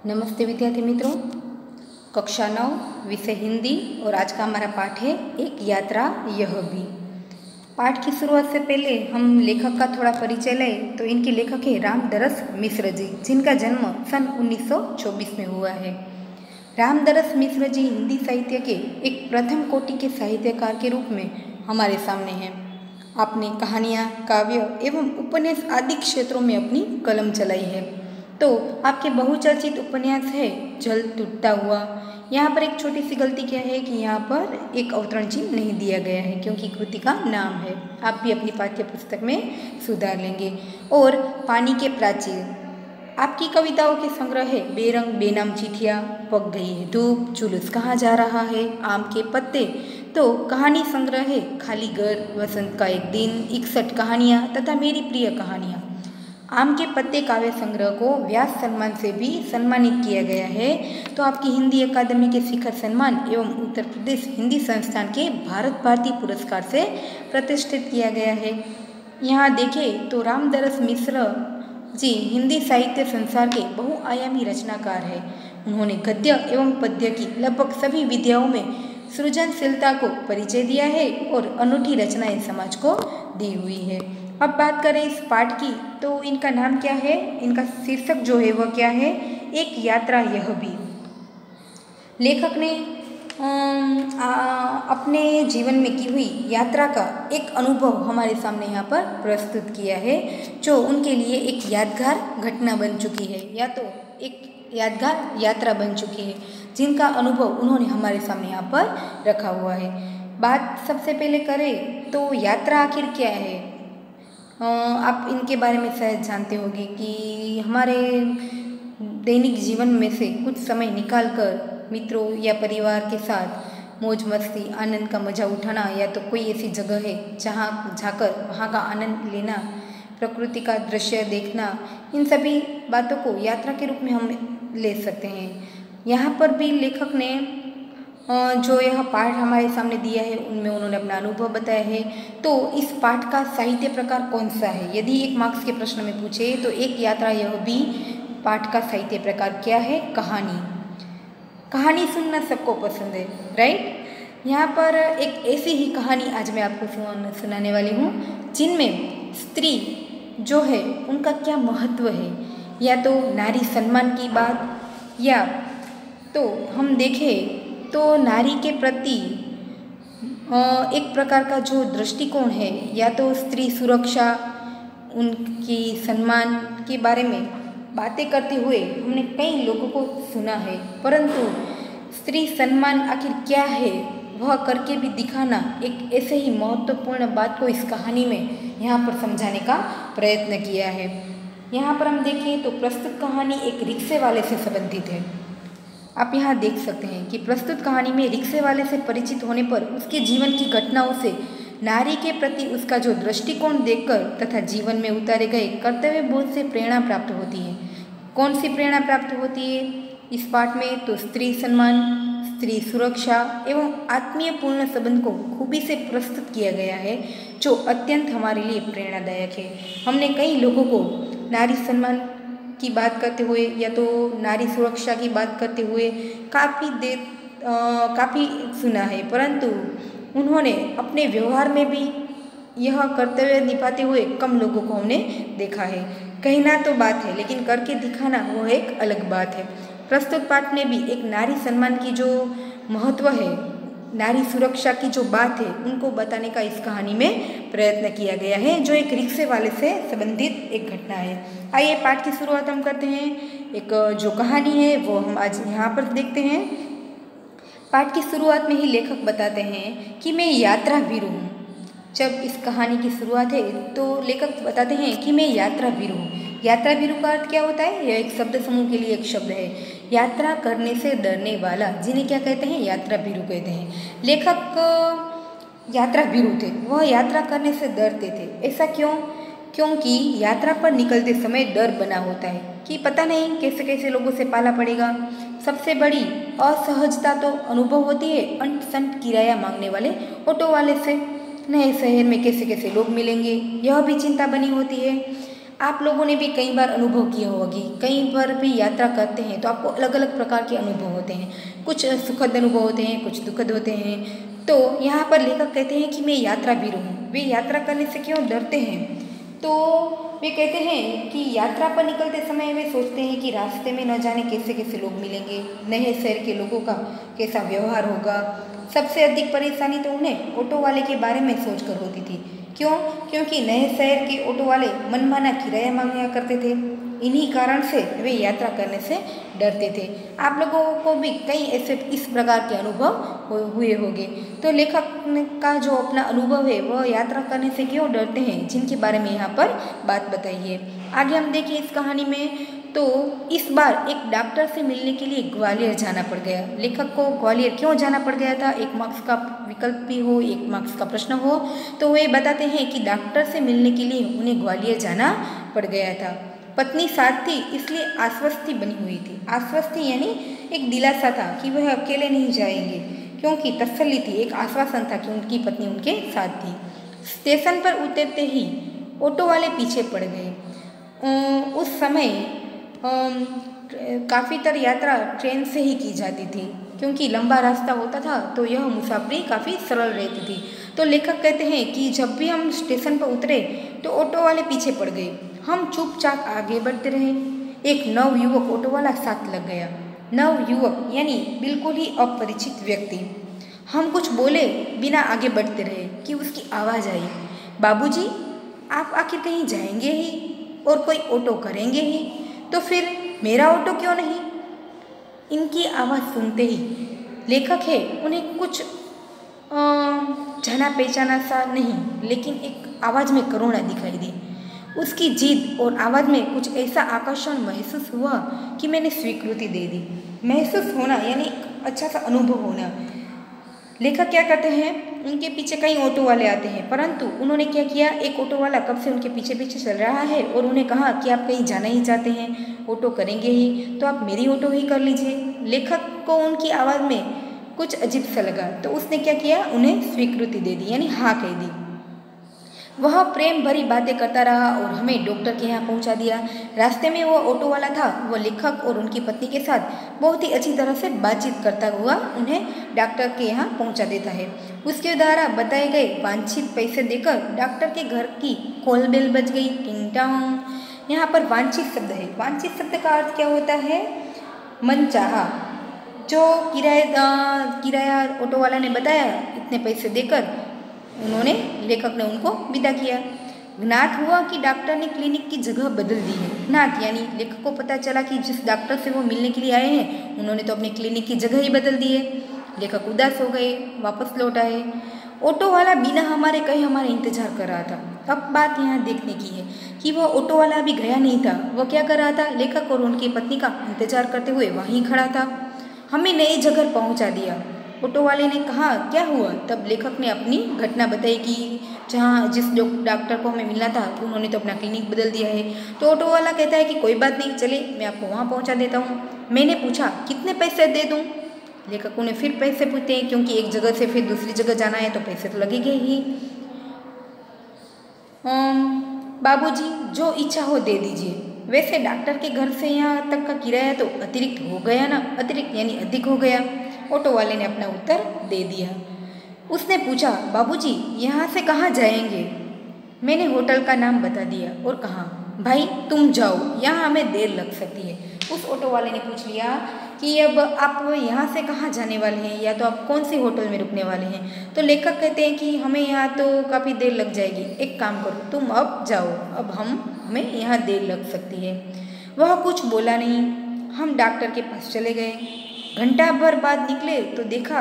नमस्ते विद्यार्थी मित्रों। कक्षा 9 विषय हिंदी और आज का हमारा पाठ है एक यात्रा यह भी। पाठ की शुरुआत से पहले हम लेखक का थोड़ा परिचय लें तो इनके लेखक है रामदरस मिश्र जी, जिनका जन्म सन 1924 में हुआ है। रामदरस मिश्र जी हिंदी साहित्य के एक प्रथम कोटि के साहित्यकार के रूप में हमारे सामने हैं। आपने कहानियाँ, काव्य एवं उपन्यास आदि क्षेत्रों में अपनी कलम चलाई है। तो आपके बहुचर्चित उपन्यास है जल टूटता हुआ। यहाँ पर एक छोटी सी गलती क्या है कि यहाँ पर एक अवतरण चिन्ह नहीं दिया गया है, क्योंकि कृति का नाम है। आप भी अपनी पाठ्य पुस्तक में सुधार लेंगे। और पानी के प्राचीर आपकी कविताओं के संग्रह है बेरंग बेनाम चिट्ठियाँ, पक गई है धूप, जुलूस कहाँ जा रहा है, आम के पत्ते। तो कहानी संग्रह है खाली घर, वसंत का एक दिन, 61 कहानियाँ तथा मेरी प्रिय कहानियाँ। आम के पत्ते काव्य संग्रह को व्यास सम्मान से भी सम्मानित किया गया है। तो आपकी हिंदी अकादमी के शिखर सम्मान एवं उत्तर प्रदेश हिंदी संस्थान के भारत भारती पुरस्कार से प्रतिष्ठित किया गया है। यहाँ देखें तो रामदरस मिश्र जी हिंदी साहित्य संसार के बहुआयामी रचनाकार है। उन्होंने गद्य एवं पद्य की लगभग सभी विधाओं में सृजनशीलता को परिचय दिया है और अनूठी रचनाएं समाज को दी हुई है। अब बात करें इस पाठ की तो इनका नाम क्या है, इनका शीर्षक जो है वह क्या है, एक यात्रा यह भी। लेखक ने अपने जीवन में की हुई यात्रा का एक अनुभव हमारे सामने यहाँ पर प्रस्तुत किया है, जो उनके लिए एक यादगार घटना बन चुकी है या तो एक यादगार यात्रा बन चुकी है, जिनका अनुभव उन्होंने हमारे सामने यहाँ पर रखा हुआ है। बात सबसे पहले करें तो यात्रा आखिर क्या है। आप इनके बारे में शायद जानते होंगे कि हमारे दैनिक जीवन में से कुछ समय निकालकर मित्रों या परिवार के साथ मौज मस्ती आनंद का मज़ा उठाना, या तो कोई ऐसी जगह है जहाँ जाकर वहाँ का आनंद लेना, प्रकृति का दृश्य देखना, इन सभी बातों को यात्रा के रूप में हम ले सकते हैं। यहाँ पर भी लेखक ने जो यह पाठ हमारे सामने दिया है उनमें उन्होंने अपना अनुभव बताया है। तो इस पाठ का साहित्य प्रकार कौन सा है, यदि एक मार्क्स के प्रश्न में पूछे तो एक यात्रा यह भी पाठ का साहित्य प्रकार क्या है, कहानी। कहानी सुनना सबको पसंद है, राइट। यहाँ पर एक ऐसी ही कहानी आज मैं आपको सुनाने वाली हूँ, जिनमें स्त्री जो है उनका क्या महत्व है, या तो नारी सम्मान की बात, या तो हम देखें तो नारी के प्रति एक प्रकार का जो दृष्टिकोण है, या तो स्त्री सुरक्षा, उनकी सम्मान के बारे में बातें करते हुए हमने कई लोगों को सुना है, परंतु स्त्री सम्मान आखिर क्या है वह करके भी दिखाना एक ऐसे ही महत्वपूर्ण बात को इस कहानी में यहाँ पर समझाने का प्रयत्न किया है। यहाँ पर हम देखें तो प्रस्तुत कहानी एक रिक्शे वाले से संबंधित है। आप यहाँ देख सकते हैं कि प्रस्तुत कहानी में रिक्शे वाले से परिचित होने पर उसके जीवन की घटनाओं से नारी के प्रति उसका जो दृष्टिकोण देखकर तथा जीवन में उतारे गए कर्तव्य बोध से प्रेरणा प्राप्त होती है। कौन सी प्रेरणा प्राप्त होती है इस पाठ में, तो स्त्री सम्मान, स्त्री सुरक्षा एवं आत्मीय पूर्ण संबंध को खूबी से प्रस्तुत किया गया है, जो अत्यंत हमारे लिए प्रेरणादायक है। हमने कई लोगों को नारी सम्मान की बात करते हुए या तो नारी सुरक्षा की बात करते हुए काफ़ी सुना है, परंतु उन्होंने अपने व्यवहार में भी यह कर्तव्य निभाते हुए कम लोगों को हमने देखा है। कहना तो बात है, लेकिन करके दिखाना वो एक अलग बात है। प्रस्तुत पाठ में भी एक नारी सम्मान की जो महत्व है, नारी सुरक्षा की जो बात है, उनको बताने का इस कहानी में प्रयत्न किया गया है, जो एक रिक्शे वाले से संबंधित एक घटना है। आइए पाठ की शुरुआत हम करते हैं। एक जो कहानी है वो हम आज यहाँ पर देखते हैं। पाठ की शुरुआत में ही लेखक बताते हैं कि मैं यात्रा भीरू हूँ। जब इस कहानी की शुरुआत है तो लेखक बताते हैं कि मैं यात्रा भीरू हूँ। यात्रा भीरू का अर्थ क्या होता है, यह एक शब्द समूह के लिए एक शब्द है। यात्रा करने से डरने वाला, जिन्हें क्या कहते हैं, यात्रा भीरू कहते हैं। लेखक यात्रा भीरू थे, वह यात्रा करने से डरते थे। ऐसा क्यों? क्योंकि यात्रा पर निकलते समय डर बना होता है कि पता नहीं कैसे कैसे लोगों से पाला पड़ेगा। सबसे बड़ी असहजता तो अनुभव होती है अंट संट किराया मांगने वाले ऑटो वाले से। नए शहर में कैसे कैसे लोग मिलेंगे, यह भी चिंता बनी होती है। आप लोगों ने भी कई बार अनुभव किया होगी, कहीं पर भी यात्रा करते हैं तो आपको अलग अलग प्रकार के अनुभव होते हैं। कुछ सुखद अनुभव होते हैं, कुछ दुखद होते हैं। तो यहाँ पर लेखक कहते हैं कि मैं यात्रा वीर हूँ। वे यात्रा करने से क्यों डरते हैं? तो वे कहते हैं कि यात्रा पर निकलते समय वे सोचते हैं कि रास्ते में न जाने कैसे कैसे लोग मिलेंगे, नए शहर के लोगों का कैसा व्यवहार होगा। सबसे अधिक परेशानी तो उन्हें ऑटो वाले के बारे में सोचकर होती थी। क्यों? क्योंकि नए शहर के ऑटो वाले मनमाना किराया मांगा करते थे। इन्हीं कारण से वे यात्रा करने से डरते थे। आप लोगों को भी कई ऐसे इस प्रकार के अनुभव हुए होंगे। तो लेखक का जो अपना अनुभव है वह यात्रा करने से क्यों डरते हैं, जिनके बारे में यहाँ पर बात बताई है। आगे हम देखें इस कहानी में, तो इस बार एक डॉक्टर से मिलने के लिए ग्वालियर जाना पड़ गया। लेखक को ग्वालियर क्यों जाना पड़ गया था? एक मार्क्स का विकल्प भी हो, एक मार्क्स का प्रश्न हो, तो वे बताते हैं कि डॉक्टर से मिलने के लिए उन्हें ग्वालियर जाना पड़ गया था। पत्नी साथ थी इसलिए आश्वस्ति बनी हुई थी। आश्वस्ति यानी एक दिलासा था कि वह अकेले नहीं जाएंगे, क्योंकि तसल्ली थी, एक आश्वासन था कि उनकी पत्नी उनके साथ थी। स्टेशन पर उतरते ही ऑटो वाले पीछे पड़ गए। उस समय काफ़ी तर यात्रा ट्रेन से ही की जाती थी, क्योंकि लंबा रास्ता होता था तो यह मुसाफरी काफ़ी सरल रहती थी। तो लेखक कहते हैं कि जब भी हम स्टेशन पर उतरे तो ऑटो वाले पीछे पड़ गए। हम चुपचाप आगे बढ़ते रहे। एक नव युवक ऑटो वाला साथ लग गया। नव युवक यानी बिल्कुल ही अपरिचित व्यक्ति। हम कुछ बोले बिना आगे बढ़ते रहे कि उसकी आवाज़ आई, बाबूजी आप आखिर कहीं जाएंगे ही और कोई ऑटो करेंगे ही, तो फिर मेरा ऑटो क्यों नहीं? इनकी आवाज़ सुनते ही लेखक है उन्हें कुछ जाना पहचाना सा नहीं, लेकिन एक आवाज़ में करुणा दिखाई दी। उसकी जिद और आवाज़ में कुछ ऐसा आकर्षण महसूस हुआ कि मैंने स्वीकृति दे दी। महसूस होना यानी अच्छा सा अनुभव होना। लेखक क्या करते हैं, उनके पीछे कई ऑटो वाले आते हैं, परंतु उन्होंने क्या किया, एक ऑटो वाला कब से उनके पीछे पीछे चल रहा है और उन्हें कहा कि आप कहीं जाना ही चाहते हैं, ऑटो करेंगे ही, तो आप मेरी ऑटो ही कर लीजिए। लेखक को उनकी आवाज़ में कुछ अजीब सा लगा, तो उसने क्या किया, उन्हें स्वीकृति दे दी यानी हाँ कह दी। वह प्रेम भरी बातें करता रहा और हमें डॉक्टर के यहाँ पहुँचा दिया। रास्ते में वो ऑटो वाला था, वह लेखक और उनकी पत्नी के साथ बहुत ही अच्छी तरह से बातचीत करता हुआ उन्हें डॉक्टर के यहाँ पहुँचा देता है। उसके द्वारा बताए गए वांछित पैसे देकर डॉक्टर के घर की कॉल बेल बज गई, टिंग टॉन्ग। यहाँ पर वांछित शब्द है। वांछित शब्द का अर्थ क्या होता है, मनचाहा। जो किराया ऑटो वाला ने बताया, इतने पैसे देकर उन्होंने लेखक ने उनको विदा किया। ज्ञात हुआ कि डॉक्टर ने क्लिनिक की जगह बदल दी है। ज्ञात यानी लेखक को पता चला कि जिस डॉक्टर से वो मिलने के लिए आए हैं, उन्होंने तो अपनी क्लिनिक की जगह ही बदल दी है। लेखक उदास हो गए, वापस लौट आए। ऑटो वाला बिना हमारे कहे हमारा इंतजार कर रहा था। अब बात यहाँ देखने की है कि वह ऑटो वाला अभी गया नहीं था। वह क्या कर रहा था, लेखक और उनकी पत्नी का इंतजार करते हुए वहीं खड़ा था। हमें नई जगह पहुँचा दिया। ऑटो वाले ने कहा क्या हुआ? तब लेखक ने अपनी घटना बताई कि जहाँ जिस डॉक्टर को हमें मिलना था उन्होंने तो अपना क्लिनिक बदल दिया है। तो ऑटो वाला कहता है कि कोई बात नहीं, चले मैं आपको वहाँ पहुँचा देता हूँ। मैंने पूछा कितने पैसे दे दूँ? लेखकों ने फिर पैसे पूछते हैं, क्योंकि एक जगह से फिर दूसरी जगह जाना है तो पैसे तो लगेंगे ही। बाबूजी जो इच्छा हो दे दीजिए। वैसे डॉक्टर के घर से यहाँ तक का किराया तो अतिरिक्त हो गया ना, अतिरिक्त यानी अधिक हो गया। ऑटो वाले ने अपना उत्तर दे दिया। उसने पूछा बाबूजी यहाँ से कहाँ जाएंगे? मैंने होटल का नाम बता दिया और कहा भाई तुम जाओ, यहाँ हमें देर लग सकती है। उस ऑटो वाले ने पूछ लिया कि अब आप यहाँ से कहाँ जाने वाले हैं, या तो आप कौन से होटल में रुकने वाले हैं? तो लेखक कहते हैं कि हमें यहाँ तो काफ़ी देर लग जाएगी, एक काम करो तुम अब जाओ, अब हमें यहाँ देर लग सकती है। वह कुछ बोला नहीं। हम डॉक्टर के पास चले गए। घंटा भर बाद निकले तो देखा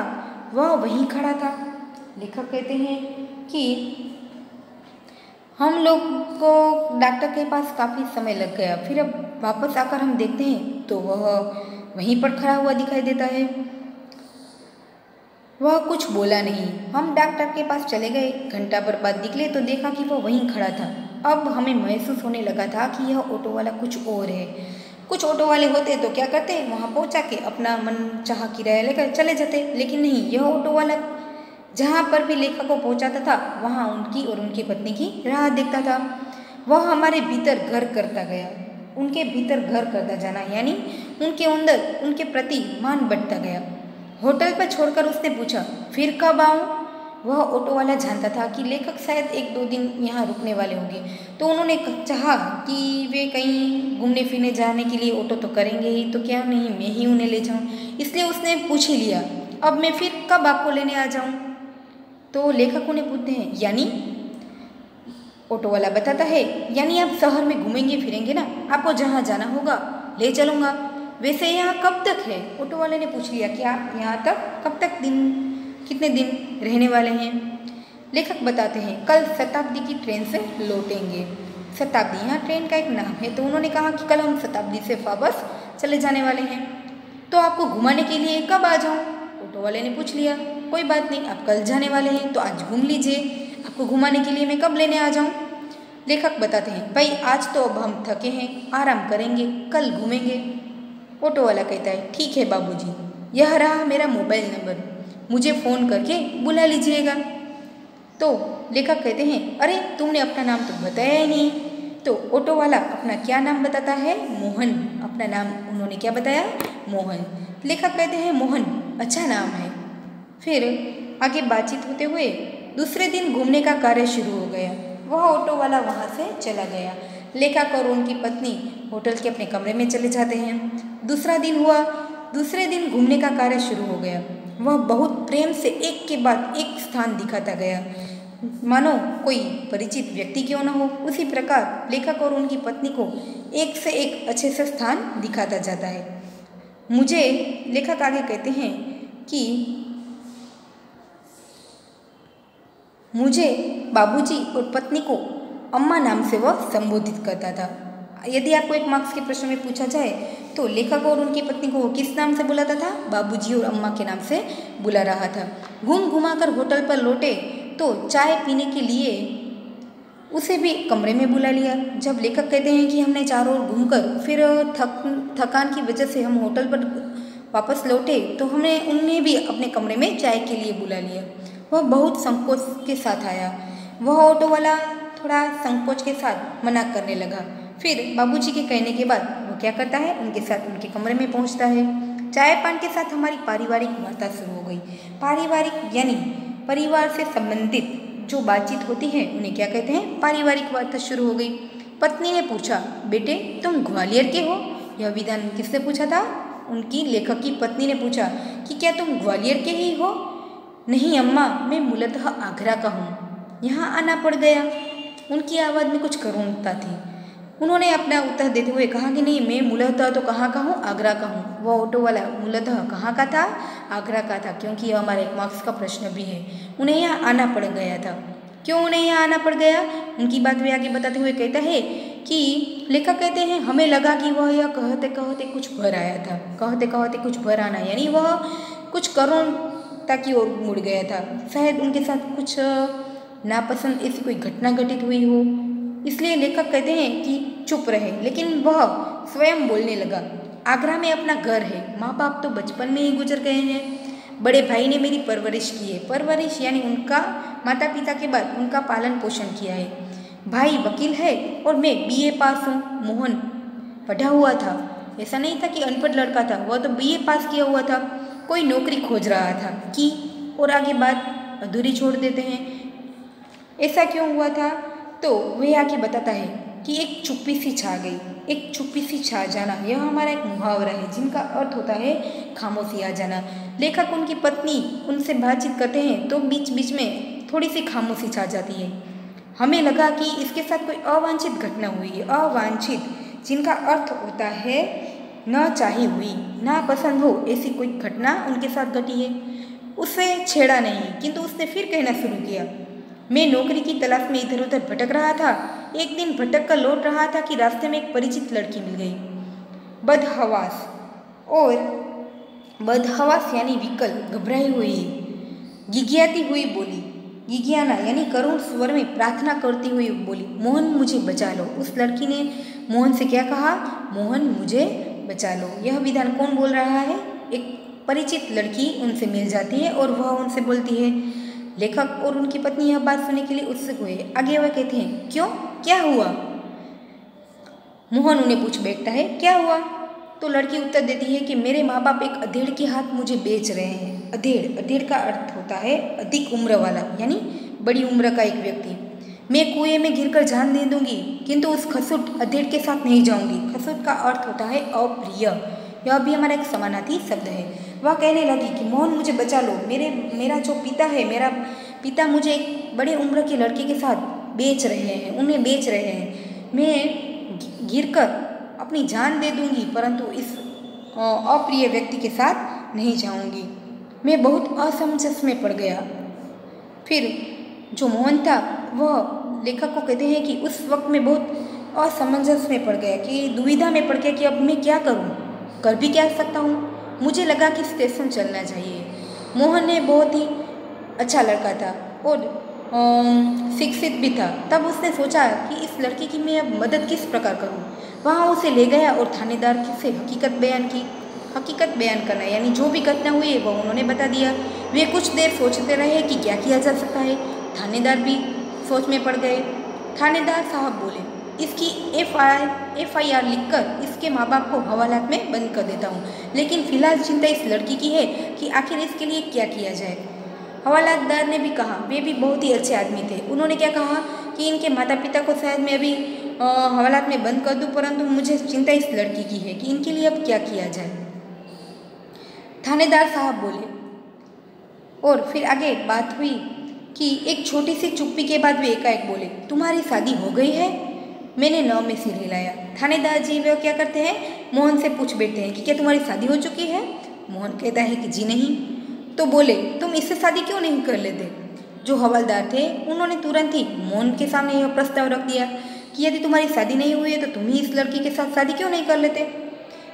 वह वहीं खड़ा था। लेखक कहते हैं कि हम लोग को डॉक्टर के पास काफ़ी समय लग गया, फिर अब वापस आकर हम देखते हैं तो वह वहीं पर खड़ा हुआ दिखाई देता है। वह कुछ बोला नहीं। हम डॉक्टर के पास चले गए। घंटा भर बाद निकले तो देखा कि वह वहीं खड़ा था। अब हमें महसूस होने लगा था कि यह ऑटो वाला कुछ और है। कुछ ऑटो वाले होते तो क्या करते, वहाँ पहुँचा के अपना मन चाहा किराया लेकर चले जाते, लेकिन नहीं, यह ऑटो वाला जहाँ पर भी लेखक को पहुँचाता था वहाँ उनकी और उनकी पत्नी की राह देखता था। वह हमारे भीतर घर करता गया। उनके भीतर घर करता जाना यानी उनके अंदर उनके प्रति मान बढ़ता गया। होटल पर छोड़कर उसने पूछा, फिर कब आऊँ? वह ऑटो वाला जानता था कि लेखक शायद 1-2 दिन यहाँ रुकने वाले होंगे, तो उन्होंने चाहा कि वे कहीं घूमने फिरने जाने के लिए ऑटो तो करेंगे ही, तो क्या नहीं मैं ही उन्हें ले जाऊँ। इसलिए उसने पूछ ही लिया, अब मैं फिर कब आपको लेने आ जाऊँ? तो लेखक उन्हें पूछते हैं, यानी? ऑटो वाला बताता है, यानी आप शहर में घूमेंगे फिरेंगे ना, आपको जहाँ जाना होगा ले चलूँगा। वैसे यहाँ कब तक है? ऑटो वाले ने पूछ लिया कि आप यहाँ तक कब तक कितने दिन रहने वाले हैं? लेखक बताते हैं, कल शताब्दी की ट्रेन से लौटेंगे। शताब्दी यहाँ ट्रेन का एक नाम है, तो उन्होंने कहा कि कल हम शताब्दी से वापस चले जाने वाले हैं। तो आपको घुमाने के लिए कब आ जाऊँ? ऑटो वाले ने पूछ लिया, कोई बात नहीं, आप कल जाने वाले हैं तो आज घूम लीजिए, आपको घुमाने के लिए मैं कब लेने आ जाऊँ? लेखक बताते हैं, भाई आज तो अब हम थके हैं, आराम करेंगे, कल घूमेंगे। ऑटो वाला कहता है, ठीक है बाबूजी, यह रहा मेरा मोबाइल नंबर, मुझे फ़ोन करके बुला लीजिएगा। तो लेखक कहते हैं, अरे तुमने अपना नाम तो बताया ही नहीं। तो ऑटो वाला अपना क्या नाम बताता है? मोहन। अपना नाम उन्होंने क्या बताया? मोहन। लेखक कहते हैं, मोहन अच्छा नाम है। फिर आगे बातचीत होते हुए दूसरे दिन घूमने का कार्य शुरू हो गया। वह ऑटो वाला वहाँ से चला गया। लेखक और उनकी पत्नी होटल के अपने कमरे में चले जाते हैं। दूसरा दिन हुआ। दूसरे दिन घूमने का कार्य शुरू हो गया। वह बहुत प्रेम से एक के बाद एक स्थान दिखाता गया, मानो कोई परिचित व्यक्ति क्यों न हो। उसी प्रकार लेखक और उनकी पत्नी को एक से एक अच्छे से स्थान दिखाता जाता है। मुझे लेखक आगे कहते हैं कि मुझे बाबूजी और पत्नी को अम्मा नाम से वह संबोधित करता था। यदि आपको एक मार्क्स के प्रश्न में पूछा जाए तो लेखक और उनकी पत्नी को वो किस नाम से बुलाता था? बाबूजी और अम्मा के नाम से बुला रहा था। घूम घुमाकर होटल पर लौटे तो चाय पीने के लिए उसे भी कमरे में बुला लिया। जब लेखक कहते हैं कि हमने चारों ओर घूमकर फिर थकान की वजह से हम होटल पर वापस लौटे तो हमने उन्हें भी अपने कमरे में चाय के लिए बुला लिया। वह बहुत संकोच के साथ आया। वह ऑटो वाला थोड़ा संकोच के साथ मना करने लगा। फिर बाबूजी के कहने के बाद वो क्या करता है? उनके साथ उनके कमरे में पहुंचता है। चाय पान के साथ हमारी पारिवारिक वार्ता शुरू हो गई। पारिवारिक यानी परिवार से संबंधित जो बातचीत होती है उन्हें क्या कहते हैं? पारिवारिक वार्ता शुरू हो गई। पत्नी ने पूछा, बेटे तुम ग्वालियर के हो? यह विधान किसने पूछा था? उनकी लेखक की पत्नी ने पूछा कि क्या तुम ग्वालियर के ही हो? नहीं अम्मा, मैं मूलतः आगरा का हूँ, यहाँ आना पड़ गया। उनकी आवाज़ में कुछ करुणता थी। उन्होंने अपना उत्तर देते हुए कहा कि नहीं, मैं मूलतः तो कहाँ का हूँ? आगरा का हूँ। वह ऑटो वाला मूलतः कहाँ का था? आगरा का था, क्योंकि यह हमारा एक मार्क्स का प्रश्न भी है। उन्हें यहाँ आना पड़ गया था। क्यों उन्हें यहाँ आना पड़ गया? उनकी बात वे आगे बताते हुए कहता है कि लेखक कहते हैं, हमें लगा कि वह यह कहते कहते कुछ भर आया था। कहते कहते कुछ भर आना यानी वह कुछ करुणता की ओर मुड़ गया था। शायद उनके साथ कुछ नापसंद ऐसी कोई घटना घटित हुई हो, इसलिए लेखक कहते हैं कि चुप रहे। लेकिन वह स्वयं बोलने लगा, आगरा में अपना घर है, माँ बाप तो बचपन में ही गुजर गए हैं। बड़े भाई ने मेरी परवरिश की है। परवरिश यानी उनका माता पिता के बाद उनका पालन पोषण किया है। भाई वकील है और मैं BA पास हूँ। मोहन पढ़ा हुआ था, ऐसा नहीं था कि अनपढ़ लड़का था, वह तो BA पास किया हुआ था। कोई नौकरी खोज रहा था कि, और आगे बात अधूरी छोड़ देते हैं। ऐसा क्यों हुआ था? तो वह आगे बताता है कि एक चुप्पी सी छा गई। एक चुप्पी सी छा जाना यह हमारा एक मुहावरा है जिनका अर्थ होता है खामोशी आ जाना। लेखक उनकी पत्नी उनसे बातचीत करते हैं तो बीच बीच में थोड़ी सी खामोशी छा जाती है। हमें लगा कि इसके साथ कोई अवांछित घटना हुई है। अवांछित जिनका अर्थ होता है न चाही हुई, ना पसंद हो, ऐसी कोई घटना उनके साथ घटी है। उसे छेड़ा नहीं, किंतु उसने फिर कहना शुरू किया, मैं नौकरी की तलाश में इधर उधर भटक रहा था। एक दिन भटक कर लौट रहा था कि रास्ते में एक परिचित लड़की मिल गई, बदहवास। और बदहवास यानी विकल, घबराई हुई, गिगियाती हुई बोली। गिगियाना यानी करुण स्वर में प्रार्थना करती हुई बोली, मोहन मुझे बचा लो। उस लड़की ने मोहन से क्या कहा? मोहन मुझे बचा लो। यह विधान कौन बोल रहा है? एक परिचित लड़की उनसे मिल जाती है और वह उनसे बोलती है। लेखक और उनकी पत्नी यह बात सुनने के लिए उत्सुक हुए। आगे वह कहते हैं, क्यों, क्या हुआ? मोहन उन्हें पूछ बैठता है, क्या हुआ? तो लड़की उत्तर देती है कि मेरे माँ बाप एक अधेड़ के हाथ मुझे बेच रहे हैं। अधेड़ का अर्थ होता है अधिक उम्र वाला, यानी बड़ी उम्र का एक व्यक्ति। मैं कुएं में गिरकर जान दे दूंगी, किंतु उस खसुट अधेड़ के साथ नहीं जाऊंगी। खसुट का अर्थ होता है अप्रिय। यह भी हमारा एक समानार्थी शब्द है। वह कहने लगी कि मोहन मुझे बचा लो, मेरा जो पिता है, मेरा पिता मुझे एक बड़े उम्र के लड़के के साथ उन्हें बेच रहे हैं। मैं गिरकर अपनी जान दे दूंगी, परंतु इस अप्रिय व्यक्ति के साथ नहीं जाऊंगी। मैं बहुत असमंजस में पड़ गया। फिर जो मोहन था वह लेखक को कहते हैं कि उस वक्त में बहुत असमंजस में पड़ गया, कि दुविधा में पड़ गया कि अब मैं क्या करूं, कर भी क्या सकता हूँ। मुझे लगा कि स्टेशन चलना चाहिए। मोहन ने बहुत ही अच्छा लड़का था और शिक्षित भी था। तब उसने सोचा कि इस लड़की की मैं अब मदद किस प्रकार करूं। वहाँ उसे ले गया और थानेदार से हकीकत बयान करना, यानी जो भी घटना हुई है वह उन्होंने बता दिया। वे कुछ देर सोचते रहे कि क्या किया जा सकता है। थानेदार भी सोच में पड़ गए। थानेदार साहब बोले, इसकी FIR लिखकर इसके माँ बाप को हवालात में बंद कर देता हूँ, लेकिन फिलहाल चिंता इस लड़की की है कि आखिर इसके लिए क्या किया जाए। हवालातदार ने भी कहा, वे भी बहुत ही अच्छे आदमी थे। उन्होंने क्या कहा कि इनके माता पिता को शायद मैं अभी हवालात में बंद कर दूं, परंतु मुझे चिंता इस लड़की की है कि इनके लिए अब क्या किया जाए। थानेदार साहब बोले और फिर आगे बात हुई कि एक छोटी सी चुप्पी के बाद वे एकाएक बोले, तुम्हारी शादी हो गई है? मैंने न में सिर हिलाया। थानेदार जी वे क्या करते हैं, मोहन से पूछ बैठते हैं कि क्या तुम्हारी शादी हो चुकी है? मोहन कहता है कि जी नहीं। तो बोले, तुम इससे शादी क्यों नहीं कर लेते? जो हवलदार थे उन्होंने तुरंत ही मोहन के सामने यह प्रस्ताव रख दिया कि यदि तुम्हारी शादी नहीं हुई है तो तुम ही इस लड़की के साथ शादी क्यों नहीं कर लेते?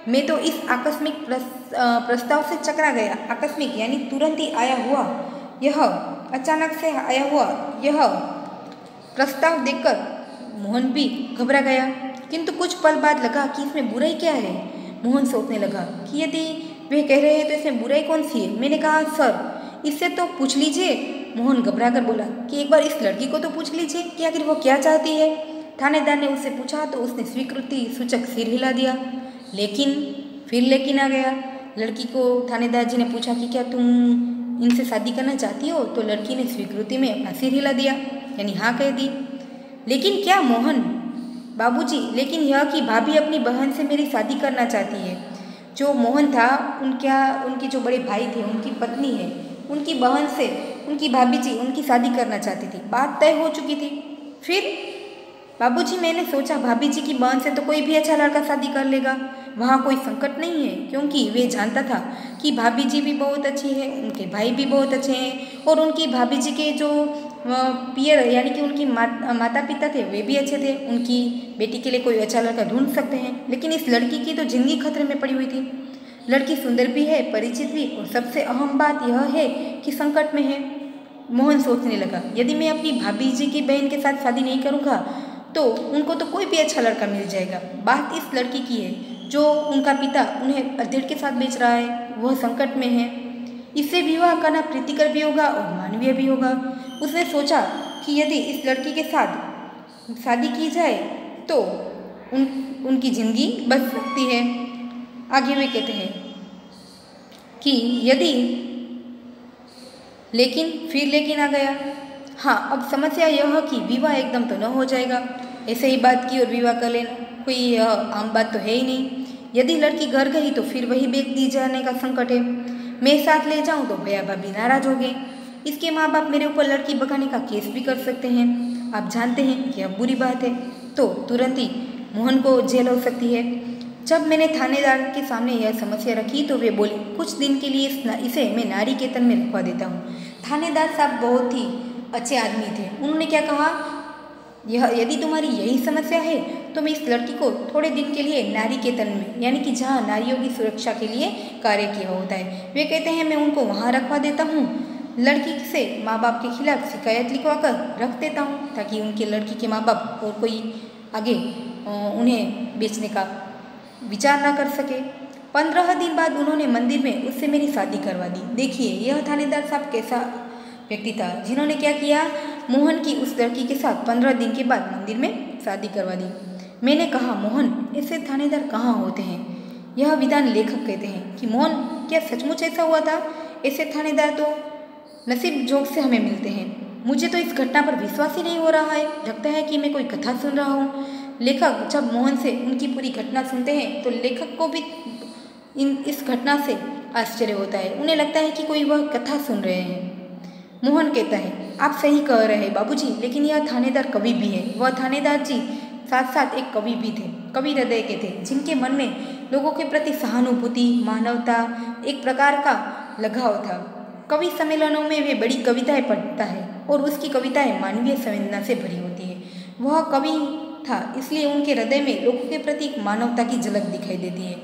मैं तो इस आकस्मिक प्रस्ताव से चकरा गया। आकस्मिक यानी तुरंत ही आया हुआ, यह अचानक से आया हुआ यह प्रस्ताव देखकर मोहन भी घबरा गया, किंतु कुछ पल बाद लगा कि इसमें बुराई क्या है। मोहन सोचने लगा कि यदि वे कह रहे हैं तो इसमें बुराई कौन सी है। मैंने कहा, सर इससे तो पूछ लीजिए। मोहन घबरा कर बोला कि एक बार इस लड़की को तो पूछ लीजिए कि आखिर वो क्या चाहती है। थानेदार ने उससे पूछा तो उसने स्वीकृति सूचक सिर हिला दिया। लेकिन आ गया। लड़की को थानेदार जी ने पूछा कि क्या तुम इनसे शादी करना चाहती हो? तो लड़की ने स्वीकृति में अपना सिर हिला दिया, यानी हाँ कह दी। लेकिन क्या मोहन? बाबूजी, लेकिन यह कि भाभी अपनी बहन से मेरी शादी करना चाहती है। जो मोहन था उनके जो बड़े भाई थे, उनकी पत्नी है, उनकी बहन से उनकी भाभी जी उनकी शादी करना चाहती थी। बात तय हो चुकी थी। फिर बाबूजी, मैंने सोचा भाभी जी की बहन से तो कोई भी अच्छा लड़का शादी कर लेगा, वहाँ कोई संकट नहीं है, क्योंकि वे जानता था कि भाभी जी भी बहुत अच्छी है, उनके भाई भी बहुत अच्छे हैं और उनकी भाभी जी के जो पियर यानी कि उनकी माता पिता थे वे भी अच्छे थे। उनकी बेटी के लिए कोई अच्छा लड़का ढूंढ सकते हैं। लेकिन इस लड़की की तो जिंदगी खतरे में पड़ी हुई थी। लड़की सुंदर भी है, परिचित भी, और सबसे अहम बात यह है कि संकट में है। मोहन सोचने लगा, यदि मैं अपनी भाभी जी की बहन के साथ शादी नहीं करूँगा तो उनको तो कोई भी अच्छा लड़का मिल जाएगा। बात इस लड़की की है जो उनका पिता उन्हें अधेड़ के साथ बेच रहा है, वह संकट में है। इससे विवाह करना प्रीतिकर भी होगा और मानवीय भी होगा। उसने सोचा कि यदि इस लड़की के साथ शादी की जाए तो उनकी ज़िंदगी बच सकती है। आगे वे कहते हैं कि यदि लेकिन आ गया। हाँ, अब समस्या यह है कि विवाह एकदम तो न हो जाएगा। ऐसे ही बात की और विवाह कर लेना कोई आम बात तो है ही नहीं। यदि लड़की घर गई तो फिर वही बेच दी जाने का संकट है। मैं साथ ले जाऊं तो भैया भाभी नाराज हो गए। इसके माँ बाप मेरे ऊपर लड़की भगाने का केस भी कर सकते हैं। आप जानते हैं कि अब बुरी बात है तो तुरंत ही मोहन को जेल हो सकती है। जब मैंने थानेदार के सामने यह समस्या रखी तो वे बोले, कुछ दिन के लिए इसे मैं नारी केतन में रखवा देता हूँ। थानेदार साहब बहुत ही अच्छे आदमी थे। उन्होंने क्या कहा, यदि तुम्हारी यही समस्या है तो मैं इस लड़की को थोड़े दिन के लिए नारी केतन में, यानी कि जहाँ नारियों की सुरक्षा के लिए कार्य किया होता है, वे कहते हैं मैं उनको वहाँ रखवा देता हूँ। लड़की से माँ बाप के खिलाफ शिकायत लिखवा कर रख देता हूँ ताकि उनके लड़की के माँ बाप और कोई आगे उन्हें बेचने का विचार ना कर सके। 15 दिन बाद उन्होंने मंदिर में उससे मेरी शादी करवा दी। देखिए यह थानेदार साहब कैसा व्यक्ति था जिन्होंने क्या किया, मोहन की उस लड़की के साथ 15 दिन के बाद मंदिर में शादी करवा दी। मैंने कहा, मोहन, ऐसे थानेदार कहाँ होते हैं? यह विधान लेखक कहते हैं कि मोहन, क्या सचमुच ऐसा हुआ था? ऐसे थानेदार तो नसीब जोग से हमें मिलते हैं। मुझे तो इस घटना पर विश्वास ही नहीं हो रहा है। लगता है कि मैं कोई कथा सुन रहा हूँ। लेखक जब मोहन से उनकी पूरी घटना सुनते हैं तो लेखक को भी इस घटना से आश्चर्य होता है। उन्हें लगता है कि कोई वह कथा सुन रहे हैं। मोहन कहता है, आप सही कह रहे हैं बाबूजी, लेकिन यह थानेदार कवि भी है। वह थानेदार जी साथ साथ एक कवि भी थे, कवि हृदय के थे, जिनके मन में लोगों के प्रति सहानुभूति, मानवता, एक प्रकार का लगाव था। कवि सम्मेलनों में वे बड़ी कविताएं पढ़ता है और उसकी कविताएं मानवीय संवेदना से भरी होती है। वह कवि था, इसलिए उनके हृदय में लोगों के प्रति एक मानवता की झलक दिखाई देती है।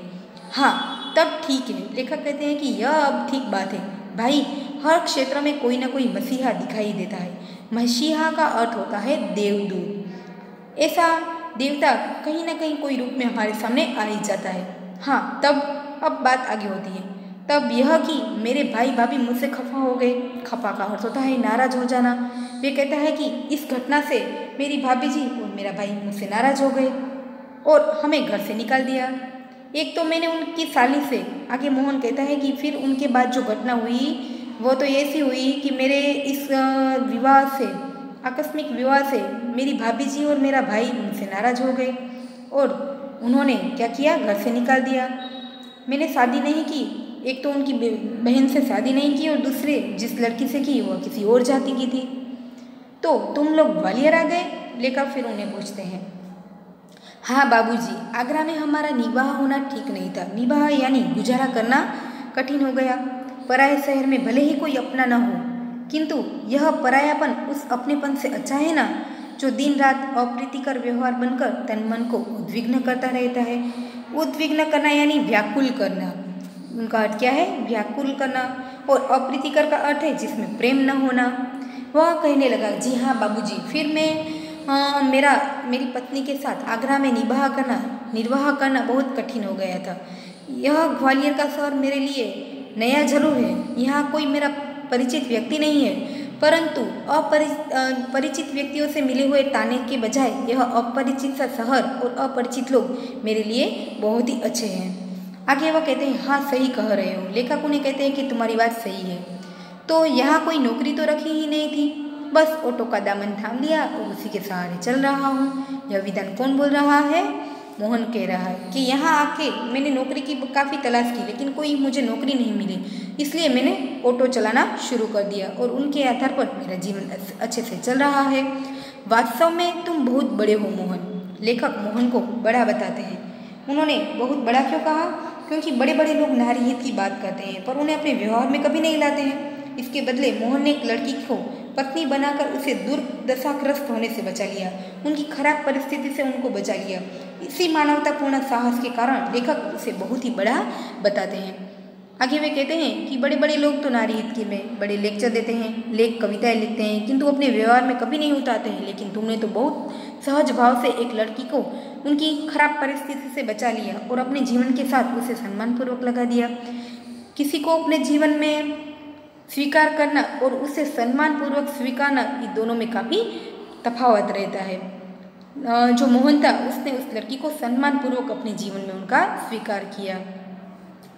हाँ, तब ठीक है। लेखक कहते हैं कि यह अब ठीक बात है भाई, हर क्षेत्र में कोई ना कोई मसीहा दिखाई देता है। मसीहा का अर्थ होता है देवदूत। ऐसा देवता कहीं ना कहीं कोई रूप में हमारे सामने आ ही जाता है। हाँ, तब अब बात आगे होती है। तब यह कि मेरे भाई भाभी मुझसे खफा हो गए। खफा का अर्थ होता है नाराज हो जाना। वे कहता है कि इस घटना से मेरी भाभी जी और मेरा भाई मुझसे नाराज हो गए और हमें घर से निकाल दिया। एक तो मैंने उनकी साली से, आगे मोहन कहता है कि फिर उनके बाद जो घटना हुई वो तो ऐसी हुई कि मेरे इस विवाह से, आकस्मिक विवाह से मेरी भाभी जी और मेरा भाई मुझसे नाराज हो गए और उन्होंने क्या किया, घर से निकाल दिया। मैंने शादी नहीं की। एक तो उनकी बहन से शादी नहीं की और दूसरे जिस लड़की से की वह किसी और जाति की थी। तो तुम लोग ग्वालियर आ गए? लेखक फिर उन्हें पूछते हैं। हाँ बाबूजी, आगरा में हमारा निवाह होना ठीक नहीं था। निवाह यानी गुजारा करना कठिन हो गया। पराये शहर में भले ही कोई अपना न हो, किंतु यह परायापन उस अपनेपन से अच्छा है ना, जो दिन रात अप्रीतिकर व्यवहार बनकर तन मन को उद्विग्न करता रहता है। उद्विग्न करना यानी व्याकुल करना। उनका अर्थ क्या है? व्याकुल करना। और अप्रीतिकर का अर्थ है जिसमें प्रेम न होना। वह कहने लगा, जी हाँ बाबूजी, फिर मैं मेरी पत्नी के साथ आगरा में निर्वाह करना बहुत कठिन हो गया था। यह ग्वालियर का शहर मेरे लिए नया जरूर है। यहाँ कोई मेरा परिचित व्यक्ति नहीं है, परंतु परिचित व्यक्तियों से मिले हुए ताने के बजाय यह अपरिचित सा शहर और अपरिचित लोग मेरे लिए बहुत ही अच्छे हैं। आगे वह कहते हैं, हाँ सही कह रहे हो। लेखक उन्हें कहते हैं कि तुम्हारी बात सही है। तो यहाँ कोई नौकरी तो रखी ही नहीं थी, बस ऑटो का दामन थाम लिया और उसी के सहारे चल रहा हूँ। यह विधान कौन बोल रहा है? मोहन कह रहा है कि यहाँ आके मैंने नौकरी की काफ़ी तलाश की, लेकिन कोई मुझे नौकरी नहीं मिली, इसलिए मैंने ऑटो चलाना शुरू कर दिया और उनके आधार पर मेरा जीवन अच्छे से चल रहा है। वास्तव में तुम बहुत बड़े हो मोहन। लेखक मोहन को बड़ा बताते हैं। उन्होंने बहुत बड़ा क्यों कहा? क्योंकि बड़े बड़े लोग नारी हित की बात करते हैं पर उन्हें अपने व्यवहार में कभी नहीं लाते हैं। इसके बदले मोहन ने एक लड़की को पत्नी बनाकर उसे दुर्दशाग्रस्त होने से बचा लिया, उनकी खराब परिस्थिति से उनको बचा लिया। इसी मानवतापूर्ण साहस के कारण लेखक उसे बहुत ही बड़ा बताते हैं। आगे वे कहते हैं कि बड़े बड़े लोग तो नारी हित के में बड़े लेक्चर देते हैं, कविताएं लिखते हैं, किंतु अपने व्यवहार में कभी नहीं उतारते हैं। लेकिन तुमने तो बहुत सहज भाव से एक लड़की को उनकी खराब परिस्थिति से बचा लिया और अपने जीवन के साथ उसे सम्मानपूर्वक लगा दिया। किसी को अपने जीवन में स्वीकार करना और उसे सम्मानपूर्वक स्वीकारना, ये दोनों में काफ़ी तफावत रहता है। जो मोहन था उसने उस लड़की को सम्मानपूर्वक अपने जीवन में उनका स्वीकार किया।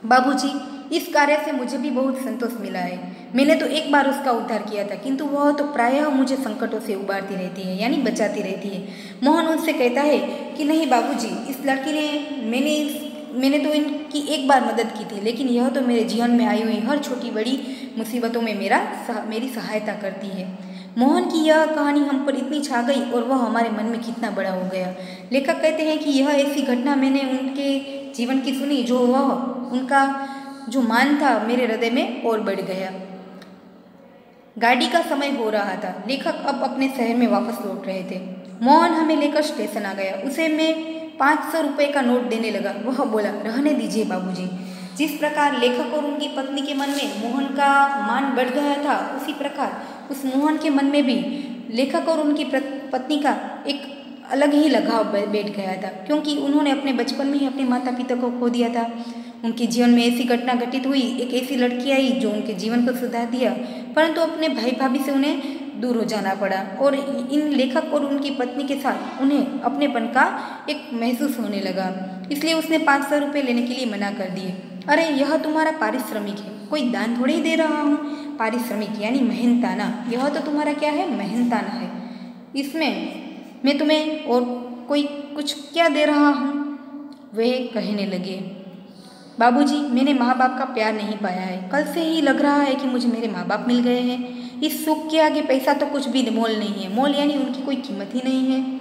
बाबूजी, इस कार्य से मुझे भी बहुत संतोष मिला है। मैंने तो एक बार उसका उद्धार किया था, किंतु वह तो प्रायः मुझे संकटों से उबारती रहती है, यानी बचाती रहती है। मोहन उनसे कहता है कि नहीं बाबूजी, इस लड़की ने मैंने तो इनकी एक बार मदद की थी, लेकिन यह तो मेरे जीवन में आई हुई हर छोटी बड़ी मुसीबतों में मेरी सहायता करती है। मोहन की यह कहानी हम पर इतनी छा गई और वह हमारे मन में कितना बड़ा हो गया। लेखक कहते हैं कि यह ऐसी घटना मैंने उनके जीवन की सुनी जो उनका जो मान था मेरे हृदय में और बढ़ गया। गाड़ी का समय हो रहा था। लेखक अब अपने शहर में वापस लौट रहे थे। मोहन हमें लेकर स्टेशन आ गया। उसे मैं 500 रुपये का नोट देने लगा। वह बोला, रहने दीजिए बाबूजी। जिस प्रकार लेखक और उनकी पत्नी के मन में मोहन का मान बढ़ गया था, उसी प्रकार उस मोहन के मन में भी लेखक और उनकी पत्नी का एक अलग ही लगाव बैठ गया था, क्योंकि उन्होंने अपने बचपन में ही अपने माता पिता को खो दिया था। उनके जीवन में ऐसी घटना घटित हुई, एक ऐसी लड़की आई जो उनके जीवन को सुधार दिया, परंतु अपने भाई भाभी से उन्हें दूर हो जाना पड़ा और इन लेखक और उनकी पत्नी के साथ उन्हें अपनेपन का एक महसूस होने लगा। इसलिए उसने 500 रुपये लेने के लिए मना कर दिए। अरे यह तुम्हारा पारिश्रमिक है, कोई दान थोड़ी ही दे रहा हूँ। पारिश्रमिक यानी मेहनताना, यह तो तुम्हारा क्या है, मेहनताना है। इसमें मैं तुम्हें और कोई कुछ क्या दे रहा हूँ। वे कहने लगे, बाबूजी मैंने माँ बाप का प्यार नहीं पाया है। कल से ही लग रहा है कि मुझे मेरे माँ बाप मिल गए हैं। इस सुख के आगे पैसा तो कुछ भी मोल नहीं है। मोल यानी उनकी कोई कीमत ही नहीं है।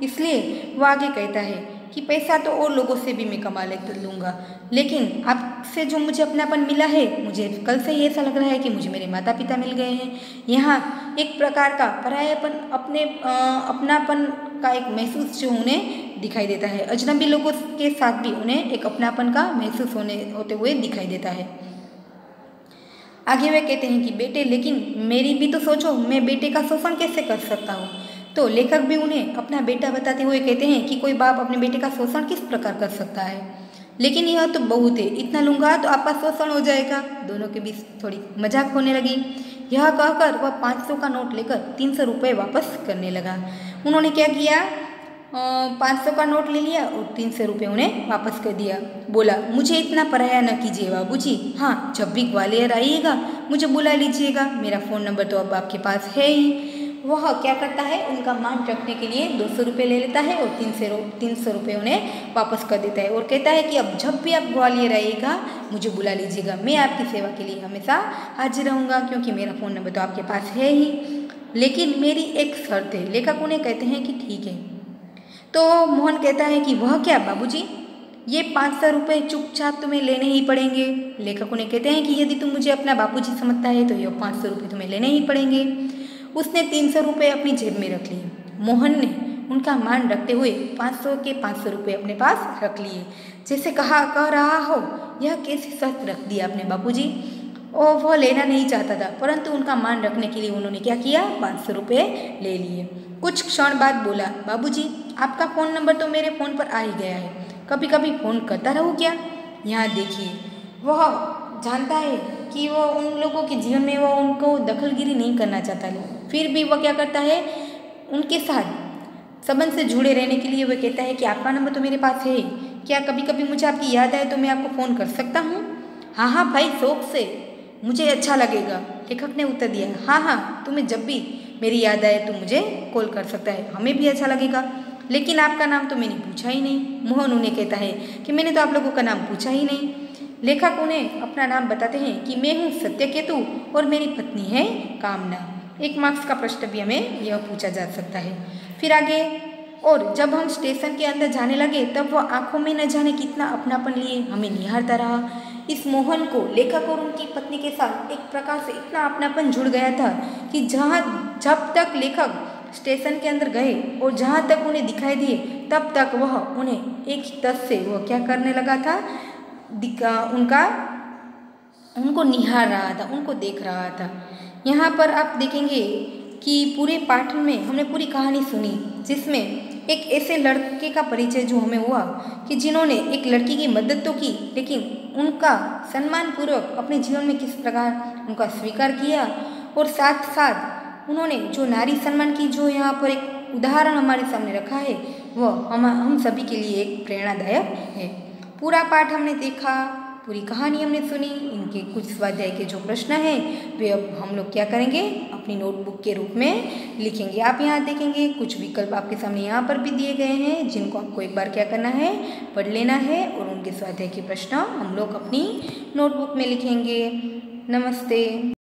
इसलिए वो आगे कहता है कि पैसा तो और लोगों से भी मैं कमा लूँगा, लेकिन आपसे जो मुझे अपनापन मिला है, मुझे कल से ही ऐसा लग रहा है कि मुझे मेरे माता पिता मिल गए हैं। यहाँ एक प्रकार का परायापन, अपनापन का एक महसूस जो उन्हें दिखाई देता है। अजनबी लोगों के साथ भी उन्हें एक अपनापन का महसूस होते हुए दिखाई देता है। आगे वे कहते हैं कि बेटे, लेकिन मेरी भी तो सोचो, मैं बेटे का शोषण कैसे कर सकता हूँ। तो लेखक भी उन्हें अपना बेटा बताते हुए कहते हैं कि कोई बाप अपने बेटे का शोषण किस प्रकार कर सकता है, लेकिन यह तो बहुत है, इतना लूँगा तो आपका शोषण हो जाएगा। दोनों के बीच थोड़ी मजाक होने लगी। यह कहकर वह 500 का नोट लेकर 300 रुपये वापस करने लगा। उन्होंने क्या किया, 500 का नोट ले लिया और 300 रुपये उन्हें वापस कर दिया। बोला, मुझे इतना पराया न कीजिए बाबूजी। हाँ, जब भी ग्वालियर आइएगा मुझे बुला लीजिएगा, मेरा फ़ोन नंबर तो अब आपके पास है ही। वह क्या करता है, उनका मान रखने के लिए 200 रुपये ले लेता है और 300 रुपये उन्हें वापस कर देता है और कहता है कि अब जब भी आप ग्वालियर आइएगा मुझे बुला लीजिएगा, मैं आपकी सेवा के लिए हमेशा हाजिर रहूँगा, क्योंकि मेरा फ़ोन नंबर तो आपके पास है ही, लेकिन मेरी एक शर्त है। लेखक उन्हें कहते हैं कि ठीक है। तो मोहन कहता है कि वह क्या बाबूजी, ये 500 रुपये चुपचाप तुम्हें लेने ही पड़ेंगे। लेखक उन्हें कहते हैं कि यदि तुम मुझे अपना बापूजी समझता है तो ये 500 रुपये तुम्हें लेने ही पड़ेंगे। उसने 300 रुपये अपनी जेब में रख लिए। मोहन ने उनका मान रखते हुए 500 के 500 रुपये अपने पास रख लिए। जैसे कह रहा हो, यह कैसी शर्त रख दी आपने बापूजी। और वह लेना नहीं चाहता था, परंतु उनका मान रखने के लिए उन्होंने क्या किया, 500 रुपये ले लिए। कुछ क्षण बाद बोला, बाबूजी आपका फ़ोन नंबर तो मेरे फ़ोन पर आ ही गया है, कभी कभी फ़ोन करता रहूँ क्या। यहाँ देखिए, वह जानता है कि वह उन लोगों के जीवन में वह उनको दखलगिरी नहीं करना चाहता, फिर भी वह क्या करता है, उनके साथ संबंध से जुड़े रहने के लिए वह कहता है कि आपका नंबर तो मेरे पास है, क्या कभी कभी मुझे आपकी याद आए तो मैं आपको फ़ोन कर सकता हूँ। हाँ हाँ भाई, शौक से, मुझे अच्छा लगेगा। लेखक ने उत्तर दिया, हाँ हाँ, तुम्हें जब भी मेरी याद आए तो मुझे कॉल कर सकता है, हमें भी अच्छा लगेगा। लेकिन आपका नाम तो मैंने पूछा ही नहीं। मोहन उन्हें कहता है कि मैंने तो आप लोगों का नाम पूछा ही नहीं। लेखक उन्हें अपना नाम बताते हैं कि मैं हूँ सत्यकेतु और मेरी पत्नी है कामना। 1 मार्क्स का प्रश्न भी हमें यह पूछा जा सकता है। फिर आगे, और जब हम स्टेशन के अंदर जाने लगे तब वह आंखों में न जाने कितना अपनापन लिए हमें निहारता रहा। इस मोहन को लेखक और उनकी पत्नी के साथ एक प्रकार से इतना अपनापन जुड़ गया था कि जब तक लेखक स्टेशन के अंदर गए और जहाँ तक उन्हें दिखाई दिए तब तक वह उन्हें एक ही तस से वह क्या करने लगा था, उनको निहार रहा था, उनको देख रहा था। यहाँ पर आप देखेंगे कि पूरे पाठ में हमने पूरी कहानी सुनी, जिसमें एक ऐसे लड़के का परिचय जो हमें हुआ कि जिन्होंने एक लड़की की मदद तो की, लेकिन उनका सम्मानपूर्वक अपने जीवन में किस प्रकार उनका स्वीकार किया, और साथ साथ उन्होंने जो नारी सम्मान की जो यहाँ पर एक उदाहरण हमारे सामने रखा है, वह हम सभी के लिए एक प्रेरणादायक है। पूरा पाठ हमने देखा, पूरी कहानी हमने सुनी। इनके कुछ स्वाध्याय के जो प्रश्न हैं वे अब हम लोग क्या करेंगे, अपनी नोटबुक के रूप में लिखेंगे। आप यहाँ देखेंगे कुछ विकल्प आपके सामने यहाँ पर भी दिए गए हैं, जिनको आपको एक बार क्या करना है, पढ़ लेना है, और उनके स्वाध्याय के प्रश्न हम लोग अपनी नोटबुक में लिखेंगे। नमस्ते।